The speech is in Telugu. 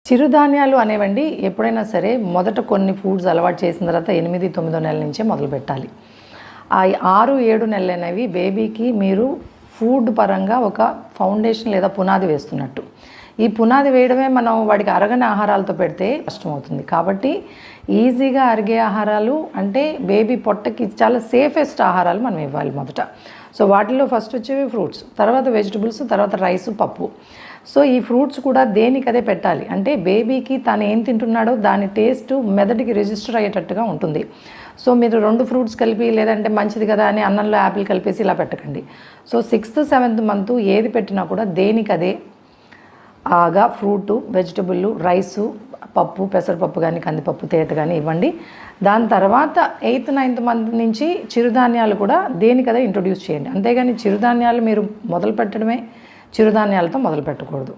చిరుధాన్యాలు అనేవండి ఎప్పుడైనా సరే మొదట కొన్ని ఫుడ్స్ అలవాటు చేసిన తర్వాత 8-9 నెలల నుంచే మొదలు పెట్టాలి. ఆ 6-7 నెలలు అనేవి బేబీకి మీరు ఫుడ్ పరంగా ఒక ఫౌండేషన్ లేదా పునాది వేస్తున్నట్టు. ఈ పునాది వేయడమే మనం వాడికి అరగని ఆహారాలతో పెడితే కష్టమవుతుంది. కాబట్టి ఈజీగా అరిగే ఆహారాలు అంటే బేబీ పొట్టకి చాలా సేఫెస్ట్ ఆహారాలు మనం ఇవ్వాలి మొదట. సో వాటిలో ఫస్ట్ వచ్చేవి ఫ్రూట్స్, తర్వాత వెజిటబుల్స్, తర్వాత రైసు, పప్పు. సో ఈ ఫ్రూట్స్ కూడా దేనికదే పెట్టాలి. అంటే బేబీకి తను ఏం తింటున్నాడో దాని టేస్ట్ మెదడుకి రిజిస్టర్ అయ్యేటట్టుగా ఉంటుంది. సో మీరు 2 ఫ్రూట్స్ కలిపి లేదంటే మంచిది కదా అని అన్నంలో యాపిల్ కలిపేసి ఇలా పెట్టకండి. సో 6th, 7th మంత్ ఏది పెట్టినా కూడా దేనికదే ఆగా ఫ్రూటు, వెజిటబుల్, రైసు, పప్పు, పెసరపప్పు కానీ కందిపప్పు, తేట కానీ ఇవ్వండి. దాని తర్వాత 8th, 9th మంత్ నుంచి చిరుధాన్యాలు కూడా దేనికదే ఇంట్రొడ్యూస్ చేయండి. అంతేగాని చిరుధాన్యాలు మీరు మొదలు పెట్టడమే చిరుధాన్యాలతో మొదలు పెట్టకూడదు.